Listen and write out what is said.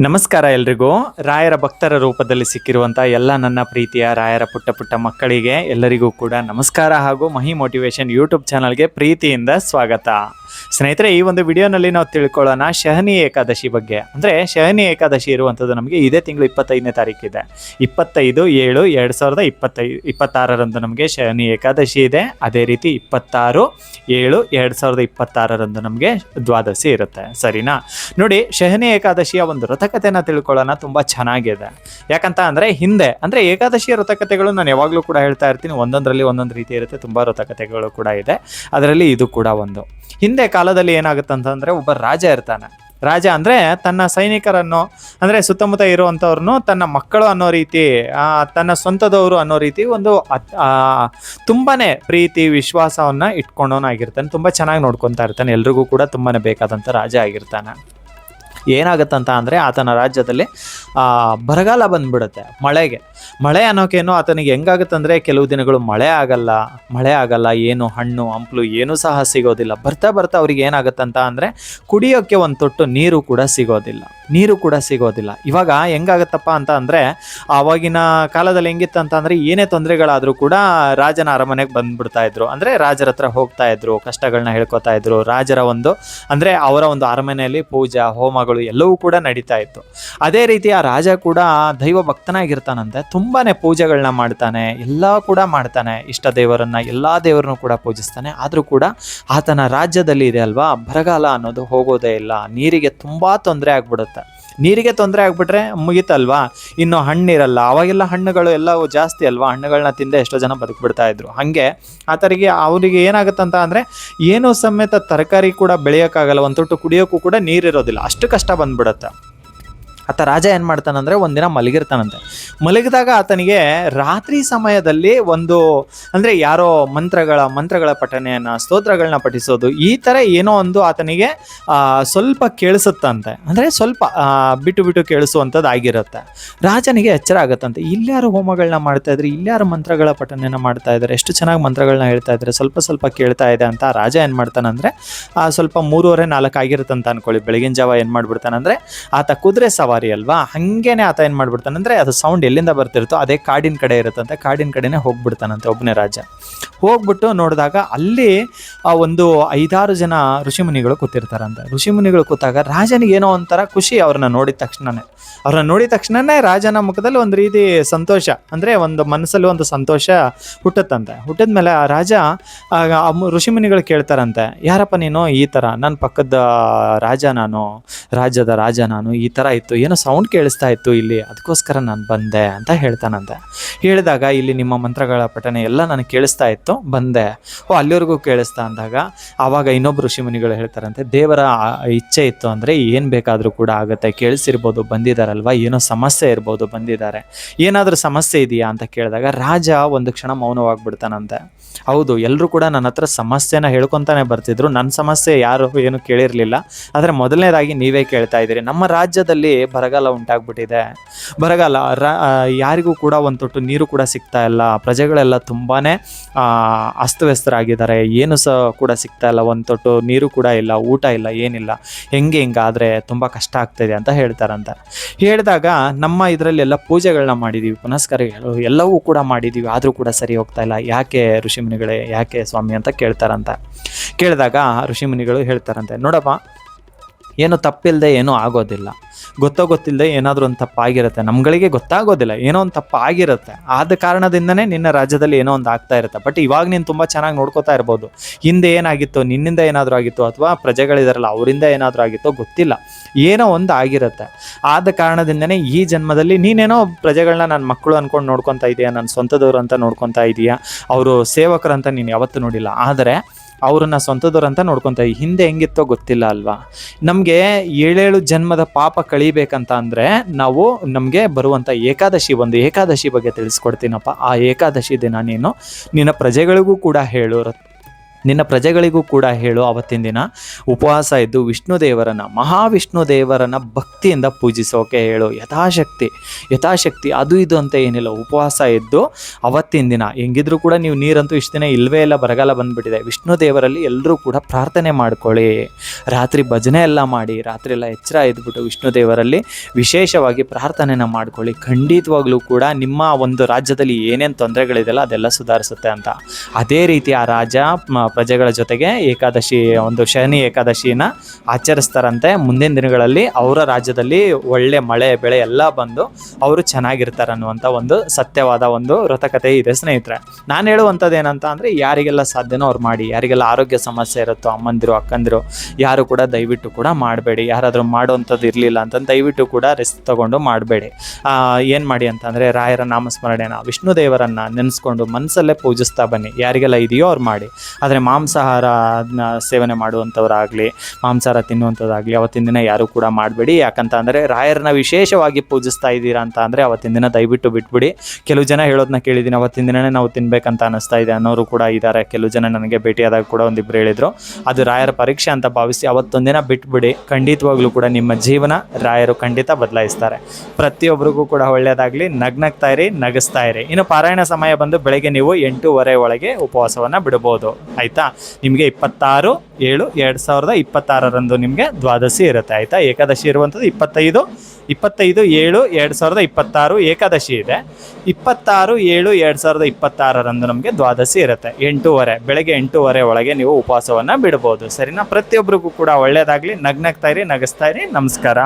ನಮಸ್ಕಾರ ಎಲ್ರಿಗೂ. ರಾಯರ ಭಕ್ತರ ರೂಪದಲ್ಲಿ ಸಿಕ್ಕಿರುವಂಥ ಎಲ್ಲ ನನ್ನ ಪ್ರೀತಿಯ ರಾಯರ ಪುಟ್ಟ ಪುಟ್ಟ ಮಕ್ಕಳಿಗೆ ಎಲ್ಲರಿಗೂ ಕೂಡ ನಮಸ್ಕಾರ ಹಾಗೂ ಮಹಿ ಮೋಟಿವೇಶನ್ ಯೂಟ್ಯೂಬ್ ಚಾನಲ್ಗೆ ಪ್ರೀತಿಯಿಂದ ಸ್ವಾಗತ. ಸ್ನೇಹಿತರೆ, ಈ ಒಂದು ವಿಡಿಯೋನಲ್ಲಿ ನಾವು ತಿಳ್ಕೊಳ್ಳೋಣ ಶಹನಿ ಏಕಾದಶಿ ಬಗ್ಗೆ. ಅಂದರೆ ಶಹನಿ ಏಕಾದಶಿ ಇರುವಂಥದ್ದು ನಮಗೆ ಇದೇ ತಿಂಗಳು 25ನೇ ತಾರೀಕಿದೆ. 25/7/26ರಂದು ನಮಗೆ ಶಹನಿ ಏಕಾದಶಿ ಇದೆ. ಅದೇ ರೀತಿ 26/7/2026ರಂದು ನಮಗೆ ದ್ವಾದಶಿ ಇರುತ್ತೆ. ಸರಿನಾ? ನೋಡಿ, ಶಹನಿ ಏಕಾದಶಿಯ ಒಂದು ವ್ರತಕಥೆನ ತಿಳ್ಕೊಳ್ಳೋಣ. ತುಂಬ ಚೆನ್ನಾಗಿದೆ. ಯಾಕಂತ ಅಂದರೆ ಹಿಂದೆ ಅಂದರೆ ಏಕಾದಶಿಯ ವ್ರತಕಥೆಗಳು ನಾನು ಯಾವಾಗಲೂ ಕೂಡ ಹೇಳ್ತಾ ಇರ್ತೀನಿ. ಒಂದೊಂದರಲ್ಲಿ ಒಂದೊಂದು ರೀತಿ ಇರುತ್ತೆ. ತುಂಬ ವ್ರತಕಥೆಗಳು ಕೂಡ ಇದೆ. ಅದರಲ್ಲಿ ಇದು ಕೂಡ ಒಂದು. ಹಿಂದೆ ಕಾಲದಲ್ಲಿ ಏನಾಗುತ್ತೆ ಅಂತಂದರೆ, ಒಬ್ಬ ರಾಜ ಇರ್ತಾನೆ. ರಾಜ ಅಂದರೆ ತನ್ನ ಸೈನಿಕರನ್ನು ಅಂದರೆ ಸುತ್ತಮುತ್ತ ಇರುವಂಥವ್ರನ್ನು ತನ್ನ ಮಕ್ಕಳು ಅನ್ನೋ ರೀತಿ, ತನ್ನ ಸ್ವಂತದವರು ಅನ್ನೋ ರೀತಿ ಒಂದು ತುಂಬಾ ಪ್ರೀತಿ ವಿಶ್ವಾಸವನ್ನು ಇಟ್ಕೊಂಡವನಾಗಿರ್ತಾನೆ. ತುಂಬ ಚೆನ್ನಾಗಿ ನೋಡ್ಕೊತಾ ಇರ್ತಾನೆ. ಎಲ್ರಿಗೂ ಕೂಡ ತುಂಬಾ ಬೇಕಾದಂಥ ರಾಜ ಆಗಿರ್ತಾನೆ. ಏನಾಗುತ್ತಂತ ಅಂದರೆ ಆತನ ರಾಜ್ಯದಲ್ಲಿ ಬರಗಾಲ ಬಂದ್ಬಿಡುತ್ತೆ. ಮಳೆ ಅನ್ನೋಕೇನು ಆತನಿಗೆ ಹೆಂಗಾಗುತ್ತಂದರೆ, ಕೆಲವು ದಿನಗಳು ಮಳೆ ಆಗಲ್ಲ, ಏನು ಹಣ್ಣು ಹಂಪಲು ಏನೂ ಸಹ ಸಿಗೋದಿಲ್ಲ. ಬರ್ತಾ ಅವ್ರಿಗೆ ಏನಾಗುತ್ತಂತ ಅಂದರೆ ಕುಡಿಯೋಕ್ಕೆ ಒಂದು ತೊಟ್ಟು ನೀರು ಕೂಡ ಸಿಗೋದಿಲ್ಲ. ಇವಾಗ ಹೆಂಗಾಗತ್ತಪ್ಪ ಅಂತ ಅಂದರೆ, ಆವಾಗಿನ ಕಾಲದಲ್ಲಿ ಹೆಂಗಿತ್ತಂತ ಅಂದರೆ, ಏನೇ ತೊಂದರೆಗಳಾದರೂ ಕೂಡ ರಾಜನ ಅರಮನೆಗೆ ಬಂದ್ಬಿಡ್ತಾ ಇದ್ರು. ಅಂದರೆ ರಾಜರ ಹತ್ರ ಹೋಗ್ತಾ ಇದ್ರು, ಕಷ್ಟಗಳನ್ನ ಹೇಳ್ಕೊತಾ ಇದ್ರು. ರಾಜರ ಒಂದು ಅಂದರೆ ಅವರ ಒಂದು ಅರಮನೆಯಲ್ಲಿ ಪೂಜಾ ಹೋಮಗಳು ಎಲ್ಲವೂ ಕೂಡ ನಡೀತಾ ಇತ್ತು. ಅದೇ ರೀತಿ ಆ ರಾಜ ಕೂಡ ದೈವ ಭಕ್ತನಾಗಿರ್ತಾನಂತೆ. ತುಂಬಾನೇ ಪೂಜೆಗಳನ್ನ ಮಾಡ್ತಾನೆ, ಎಲ್ಲ ಕೂಡ ಮಾಡ್ತಾನೆ. ಇಷ್ಟ ದೇವರನ್ನ ಎಲ್ಲಾ ದೇವರನ್ನು ಕೂಡ ಪೂಜಿಸ್ತಾನೆ. ಆದ್ರೂ ಕೂಡ ಆತನ ರಾಜ್ಯದಲ್ಲಿ ಇದೆ ಅಲ್ವಾ, ಬರಗಾಲ ಅನ್ನೋದು ಹೋಗೋದೇ ಇಲ್ಲ. ನೀರಿಗೆ ತುಂಬಾ ತೊಂದರೆ ಆಗ್ಬಿಡುತ್ತೆ. ನೀರಿಗೆ ತೊಂದರೆ ಆಗ್ಬಿಟ್ರೆ ಮುಗಿತಲ್ವಾ, ಇನ್ನು ಹಣ್ಣಿರಲ್ಲ. ಅವಾಗೆಲ್ಲ ಹಣ್ಣುಗಳು ಎಲ್ಲವೂ ಜಾಸ್ತಿ ಅಲ್ವಾ, ಹಣ್ಣುಗಳನ್ನ ತಿಂದೆ ಎಷ್ಟೋ ಜನ ಬದುಕ್ಬಿಡ್ತಾ ಇದ್ರು. ಹಾಗೆ ಅವರಿಗೆ ಏನಾಗುತ್ತಂತ ಅಂದರೆ, ಏನೋ ಸಮೇತ ತರಕಾರಿ ಕೂಡ ಬೆಳೆಯೋಕ್ಕಾಗಲ್ಲ, ಒಂದು ತೊಟ್ಟು ಕುಡಿಯೋಕ್ಕೂ ಕೂಡ ನೀರಿರೋದಿಲ್ಲ, ಅಷ್ಟು ಕಷ್ಟ ಬಂದ್ಬಿಡುತ್ತೆ. ಆತ ರಾಜ ಏನು ಮಾಡ್ತಾನಂದರೆ, ಒಂದಿನ ಮಲಗಿರ್ತಾನಂತೆ. ಮಲಗಿದಾಗ ಆತನಿಗೆ ರಾತ್ರಿ ಸಮಯದಲ್ಲಿ ಒಂದು ಅಂದರೆ ಯಾರೋ ಮಂತ್ರಗಳ ಪಠಣೆಯನ್ನು, ಸ್ತೋತ್ರಗಳನ್ನ ಪಠಿಸೋದು, ಈ ಥರ ಏನೋ ಒಂದು ಆತನಿಗೆ ಸ್ವಲ್ಪ ಕೇಳಿಸುತ್ತಂತೆ. ಅಂದರೆ ಸ್ವಲ್ಪ ಬಿಟ್ಟು ಕೇಳಿಸುವಂಥದ್ದು ಆಗಿರುತ್ತೆ. ರಾಜನಿಗೆ ಎಚ್ಚರ ಆಗುತ್ತಂತೆ, ಇಲ್ಯಾರು ಹೋಮಗಳನ್ನ ಮಾಡ್ತಾ ಇದ್ದಾರೆ, ಇಲ್ಯಾರು ಮಂತ್ರಗಳ ಪಠಣೆಯನ್ನು ಮಾಡ್ತಾ ಇದ್ದಾರೆ, ಎಷ್ಟು ಚೆನ್ನಾಗಿ ಮಂತ್ರಗಳನ್ನ ಹೇಳ್ತಾ ಇದ್ದಾರೆ, ಸ್ವಲ್ಪ ಕೇಳ್ತಾ ಇದೆ ಅಂತ ರಾಜ ಏನು ಮಾಡ್ತಾನಂದರೆ, ಸ್ವಲ್ಪ 3:30-4 ಆಗಿರುತ್ತಂತ ಅನ್ಕೊಳ್ಳಿ. ಬೆಳಗಿನ ಜಾವ ಏನು ಮಾಡ್ಬಿಡ್ತಾನಂದರೆ, ಆತ ಕುದುರೆ ಸವಾರಿ ಅಲ್ವಾ, ಹಂಗೇನೆ ಆತ ಏನ್ ಮಾಡ್ಬಿಡ್ತಾನಂದ್ರೆ, ಅದು ಸೌಂಡ್ ಎಲ್ಲಿಂದ ಬರ್ತಿರುತ್ತೋ ಅದೇ ಕಾಡಿನ ಕಡೆ ಇರುತ್ತಂತೆ. ಕಾಡಿನ ಕಡೆನೆ ಹೋಗ್ಬಿಡ್ತಾನಂತೆ ಒಬ್ಬನೇ ರಾಜ. ಹೋಗ್ಬಿಟ್ಟು ನೋಡಿದಾಗ ಅಲ್ಲಿ ಒಂದು 5-6 ಜನ ಋಷಿಮುನಿಗಳು ಕೂತಿರ್ತಾರಂತೆ. ಋಷಿಮುನಿಗಳು ಕೂತಾಗ ರಾಜನಿಗೆ ಏನೋ ಒಂಥರ ಖುಷಿ. ಅವ್ರನ್ನ ನೋಡಿದ ತಕ್ಷಣನೇ ರಾಜನ ಮುಖದಲ್ಲಿ ಒಂದು ರೀತಿ ಸಂತೋಷ, ಅಂದ್ರೆ ಒಂದು ಮನಸ್ಸಲ್ಲಿ ಒಂದು ಸಂತೋಷ ಹುಟ್ಟುತ್ತಂತೆ. ಹುಟ್ಟಿದ್ಮೇಲೆ ಆ ರಾಜ ಋಷಿಮುನಿಗಳು ಕೇಳ್ತಾರಂತೆ, ಯಾರಪ್ಪ ನೀನು? ಈ ತರ ನನ್ನ ಪಕ್ಕದ ರಾಜ್ಯದ ರಾಜ ನಾನು, ಈ ತರ ಇತ್ತು, ಏನೋ ಸೌಂಡ್ ಕೇಳಿಸ್ತಾ ಇತ್ತು ಇಲ್ಲಿ, ಅದಕ್ಕೋಸ್ಕರ ನಾನು ಬಂದೆ ಅಂತ ಹೇಳ್ತಾನಂತೆ. ಹೇಳಿದಾಗ ಇಲ್ಲಿ ನಿಮ್ಮ ಮಂತ್ರಗಳ ಪಠನೆ ಎಲ್ಲ ನನಗೆ ಕೇಳಿಸ್ತಾ ಇತ್ತು, ಬಂದೆ. ಅಲ್ಲಿವರೆಗೂ ಕೇಳಿಸ್ತಾ ಅಂದಾಗ ಆವಾಗ ಇನ್ನೊಬ್ರು ಋಷಿಮುನಿಗಳು ಹೇಳ್ತಾರಂತೆ, ದೇವರ ಇಚ್ಛೆ ಇತ್ತು ಅಂದರೆ ಏನು ಬೇಕಾದರೂ ಕೂಡ ಆಗುತ್ತೆ. ಕೇಳಿಸಿರ್ಬೋದು, ಬಂದಿದ್ದಾರಲ್ವ, ಏನೋ ಸಮಸ್ಯೆ ಇರ್ಬೋದು, ಬಂದಿದ್ದಾರೆ, ಏನಾದರೂ ಸಮಸ್ಯೆ ಇದೆಯಾ ಅಂತ ಕೇಳಿದಾಗ ರಾಜ ಒಂದು ಕ್ಷಣ ಮೌನವಾಗ್ಬಿಡ್ತಾನಂತೆ. ಹೌದು, ಎಲ್ಲರೂ ಕೂಡ ನನ್ನ ಹತ್ರ ಸಮಸ್ಯೆನ ಹೇಳ್ಕೊತಾನೆ ಬರ್ತಿದ್ರು, ನನ್ನ ಸಮಸ್ಯೆ ಯಾರು ಏನು ಕೇಳಿರಲಿಲ್ಲ, ಆದರೆ ಮೊದಲನೇದಾಗಿ ನೀವೇ ಕೇಳ್ತಾ ಇದ್ದೀರಿ. ನಮ್ಮ ರಾಜ್ಯದಲ್ಲಿ ಬರಗಾಲ ಉಂಟಾಗ್ಬಿಟ್ಟಿದೆ. ಬರಗಾಲ, ಯಾರಿಗೂ ಕೂಡ ಒಂದು ತೊಟ್ಟು ನೀರು ಕೂಡ ಸಿಗ್ತಾ ಇಲ್ಲ. ಪ್ರಜೆಗಳೆಲ್ಲ ತುಂಬಾ ಅಸ್ತವ್ಯಸ್ತರಾಗಿದ್ದಾರೆ. ಏನು ಸಹ ಕೂಡ ಸಿಗ್ತಾ ಇಲ್ಲ, ಒಂದು ತೊಟ್ಟು ನೀರು ಕೂಡ ಇಲ್ಲ, ಊಟ ಇಲ್ಲ, ಏನಿಲ್ಲ. ಹಿಂಗಾದರೆ ತುಂಬ ಕಷ್ಟ ಆಗ್ತಾಯಿದೆ ಅಂತ ಹೇಳ್ತಾರಂತೆ. ಹೇಳಿದಾಗ ನಮ್ಮ ಇದರಲ್ಲಿ ಎಲ್ಲ ಪೂಜೆಗಳನ್ನ ಮಾಡಿದ್ದೀವಿ, ಪುನಸ್ಕಾರಗಳು ಎಲ್ಲವೂ ಕೂಡ ಮಾಡಿದ್ದೀವಿ, ಆದರೂ ಕೂಡ ಸರಿ ಹೋಗ್ತಾ ಇಲ್ಲ. ಯಾಕೆ ಋಷಿಮುನಿಗಳೇ, ಯಾಕೆ ಸ್ವಾಮಿ ಅಂತ ಕೇಳ್ತಾರಂತೆ. ಕೇಳಿದಾಗ ಋಷಿಮುನಿಗಳು ಹೇಳ್ತಾರಂತೆ, ನೋಡಪ್ಪ, ಏನು ತಪ್ಪಿಲ್ಲದೆ ಏನೂ ಆಗೋದಿಲ್ಲ. ಗೊತ್ತಿಲ್ಲದೆ ಏನಾದರೂ ಒಂದು ತಪ್ಪಾಗಿರುತ್ತೆ, ನಮ್ಗಳಿಗೆ ಗೊತ್ತಾಗೋದಿಲ್ಲ, ಏನೋ ಒಂದು ತಪ್ಪಾಗಿರುತ್ತೆ. ಆದ ಕಾರಣದಿಂದನೇ ನಿನ್ನ ರಾಜ್ಯದಲ್ಲಿ ಏನೋ ಒಂದು ಆಗ್ತಾ ಇರುತ್ತೆ. ಬಟ್ ಇವಾಗ ನೀನು ತುಂಬ ಚೆನ್ನಾಗಿ ನೋಡ್ಕೋತಾ ಇರ್ಬೋದು. ಹಿಂದೆ ಏನಾಗಿತ್ತು, ನಿನ್ನಿಂದ ಏನಾದರೂ ಆಗಿತ್ತು, ಅಥವಾ ಪ್ರಜೆಗಳಿದಾರಲ್ಲ ಅವರಿಂದ ಏನಾದರೂ ಆಗಿತ್ತೋ ಗೊತ್ತಿಲ್ಲ, ಏನೋ ಒಂದು ಆಗಿರುತ್ತೆ. ಆದ ಕಾರಣದಿಂದನೇ ಈ ಜನ್ಮದಲ್ಲಿ ನೀನೇನೋ ಪ್ರಜೆಗಳನ್ನ ನನ್ನ ಮಕ್ಕಳು ಅಂದ್ಕೊಂಡು ನೋಡ್ಕೊತಾ ಇದೆಯಾ, ನನ್ನ ಸ್ವಂತದವರು ಅಂತ ನೋಡ್ಕೊತಾ ಇದೆಯಾ, ಅವರು ಸೇವಕರಂತ ನೀನು ಯಾವತ್ತೂ ನೋಡಿಲ್ಲ, ಆದರೆ ಅವ್ರನ್ನ ಸ್ವಂತದವ್ರಂತ ನೋಡ್ಕೊತ. ಹಿಂದೆ ಹೆಂಗಿತ್ತೋ ಗೊತ್ತಿಲ್ಲ ಅಲ್ವಾ. ನಮಗೆ 7 ಜನ್ಮದ ಪಾಪ ಕಳಿಬೇಕಂತ ಅಂದರೆ ನಮಗೆ ಬರುವಂಥ ಒಂದು ಏಕಾದಶಿ ಬಗ್ಗೆ ತಿಳಿಸ್ಕೊಡ್ತೀನಪ್ಪ. ಆ ಏಕಾದಶಿ ದಿನ ನೀನು ನಿನ್ನ ಪ್ರಜೆಗಳಿಗೂ ಕೂಡ ಹೇಳು, ನಿನ್ನ ಪ್ರಜೆಗಳಿಗೂ ಕೂಡ ಹೇಳು, ಅವತ್ತಿನ ದಿನ ಉಪವಾಸ ಇದ್ದು ವಿಷ್ಣು ದೇವರನ್ನ, ಮಹಾವಿಷ್ಣು ದೇವರನ್ನ ಭಕ್ತಿಯಿಂದ ಪೂಜಿಸೋಕೆ ಹೇಳು. ಯಥಾಶಕ್ತಿ ಅದು ಇದು ಅಂತ ಏನಿಲ್ಲ, ಉಪವಾಸ ಇದ್ದು ಅವತ್ತಿನ ದಿನ ಹೆಂಗಿದ್ರು ಕೂಡ ನೀವು ನೀರಂತೂ ಇಷ್ಟು ದಿನ ಇಲ್ಲವೇ ಇಲ್ಲ, ಬರಗಾಲ ಬಂದುಬಿಟ್ಟಿದೆ. ವಿಷ್ಣು ದೇವರಲ್ಲಿ ಎಲ್ಲರೂ ಕೂಡ ಪ್ರಾರ್ಥನೆ ಮಾಡ್ಕೊಳ್ಳಿ. ರಾತ್ರಿ ಭಜನೆ ಎಲ್ಲ ಮಾಡಿ, ರಾತ್ರಿ ಎಲ್ಲ ಎಚ್ಚರ ಇದ್ಬಿಟ್ಟು ವಿಷ್ಣು ದೇವರಲ್ಲಿ ವಿಶೇಷವಾಗಿ ಪ್ರಾರ್ಥನೆನ ಮಾಡ್ಕೊಳ್ಳಿ. ಖಂಡಿತವಾಗ್ಲೂ ಕೂಡ ನಿಮ್ಮ ಒಂದು ರಾಜ್ಯದಲ್ಲಿ ಏನೇನು ತೊಂದರೆಗಳಿದೆಯಲ್ಲ ಅದೆಲ್ಲ ಸುಧಾರಿಸುತ್ತೆ ಅಂತ. ಅದೇ ರೀತಿ ಆ ರಾಜ ಪ್ರಜೆಗಳ ಜೊತೆಗೆ ಒಂದು ಶನಿ ಏಕಾದಶಿನ ಆಚರಿಸ್ತಾರಂತೆ. ಮುಂದಿನ ದಿನಗಳಲ್ಲಿ ಅವರ ರಾಜ್ಯದಲ್ಲಿ ಒಳ್ಳೆ ಮಳೆ ಬೆಳೆ ಎಲ್ಲ ಬಂದು ಅವರು ಚೆನ್ನಾಗಿರ್ತಾರೆ ಅನ್ನುವಂಥ ಒಂದು ಸತ್ಯವಾದ ಒಂದು ವ್ರತಕಥೆ ಇದೆ ಸ್ನೇಹಿತರೆ. ನಾನು ಹೇಳುವಂಥದ್ದು ಏನಂತ ಅಂದರೆ, ಯಾರಿಗೆಲ್ಲ ಸಾಧ್ಯನೋ ಅವ್ರು ಮಾಡಿ. ಯಾರಿಗೆಲ್ಲ ಆರೋಗ್ಯ ಸಮಸ್ಯೆ ಇರುತ್ತೋ, ಅಮ್ಮಂದಿರು ಅಕ್ಕಂದಿರು ಯಾರು ಕೂಡ ದಯವಿಟ್ಟು ಕೂಡ ಮಾಡಬೇಡಿ. ಯಾರಾದರೂ ಮಾಡುವಂಥದ್ದು ಇರಲಿಲ್ಲ ಅಂತಂದು ದಯವಿಟ್ಟು ಕೂಡ ರಿಸ್ಕ್ ತೊಗೊಂಡು ಮಾಡಬೇಡಿ. ಏನು ಮಾಡಿ ಅಂತಂದರೆ, ರಾಯರ ನಾಮಸ್ಮರಣೆನ, ವಿಷ್ಣು ದೇವರನ್ನು ನೆನೆಸ್ಕೊಂಡು ಮನಸ್ಸಲ್ಲೇ ಪೂಜಿಸ್ತಾ ಬನ್ನಿ. ಯಾರಿಗೆಲ್ಲ ಇದೆಯೋ ಅವ್ರು ಮಾಡಿ. ಆದರೆ ಮಾಂಸಾಹಾರ ಸೇವನೆ ಮಾಡುವಂಥವ್ರಾಗಲಿ, ಮಾಂಸಾಹಾರ ತಿನ್ನುವಂಥದ್ದಾಗಲಿ ಅವತ್ತಿನ ದಿನ ಯಾರೂ ಕೂಡ ಮಾಡಬೇಡಿ. ಯಾಕಂತ ಅಂದರೆ ರಾಯರನ್ನ ವಿಶೇಷವಾಗಿ ಪೂಜಿಸ್ತಾ ಇದ್ದೀರಾ ಅಂತ ಅಂದರೆ ಅವತ್ತಿನ ದಿನ ದಯವಿಟ್ಟು ಬಿಟ್ಬಿಡಿ. ಕೆಲವು ಜನ ಹೇಳೋದನ್ನ ಕೇಳಿದ್ದೀನಿ, ಅವತ್ತಿನ ದಿನವೇ ನಾವು ತಿನ್ನಬೇಕಂತ ಅನ್ನಿಸ್ತಾ ಇದೆ ಅನ್ನೋರು ಕೂಡ ಇದ್ದಾರೆ. ಕೆಲವು ಜನ ನನಗೆ ಭೇಟಿಯಾದಾಗ ಕೂಡ ಒಂದಿಬ್ಬರು ಹೇಳಿದರು, ಅದು ರಾಯರ ಪರೀಕ್ಷೆ ಅಂತ ಭಾವಿಸಿ ಅವತ್ತೊಂದಿನ ಬಿಟ್ಬಿಡಿ. ಖಂಡಿತವಾಗ್ಲೂ ಕೂಡ ನಿಮ್ಮ ಜೀವನ ರಾಯರು ಖಂಡಿತ ಬದಲಾಯಿಸ್ತಾರೆ. ಪ್ರತಿಯೊಬ್ಬರಿಗೂ ಕೂಡ ಒಳ್ಳೆಯದಾಗಲಿ. ನಗ್ನಗ್ತಾ ಇರಿ, ನಗಿಸ್ತಾ ಇರಿ. ಇನ್ನು ಪಾರಾಯಣ ಸಮಯ ಬಂದು ಬೆಳಗ್ಗೆ ನೀವು 8:30 ಒಳಗೆ ಉಪವಾಸವನ್ನು ಬಿಡ್ಬೋದು. ಆಯಿತಾ? ನಿಮಗೆ 26/7/2026 ನಿಮಗೆ ದ್ವಾದಶಿ ಇರುತ್ತೆ. ಆಯಿತಾ? ಏಕಾದಶಿ ಇರುವಂಥದ್ದು 25/7/2026 ಏಕಾದಶಿ ಇದೆ. 26/7/2026 ನಮಗೆ ದ್ವಾದಶಿ ಇರುತ್ತೆ. 8:30 ಬೆಳಗ್ಗೆ 8:30 ಒಳಗೆ ನೀವು ಉಪವಾಸವನ್ನು ಬಿಡ್ಬೋದು. ಸರಿನಾ? ಪ್ರತಿಯೊಬ್ಬರಿಗೂ ಕೂಡ ಒಳ್ಳೆಯದಾಗಲಿ. ನಗ್ನಗ್ತಾ ಇರಿ, ನಗಿಸ್ತಾ ಇರಿ. ನಮಸ್ಕಾರ.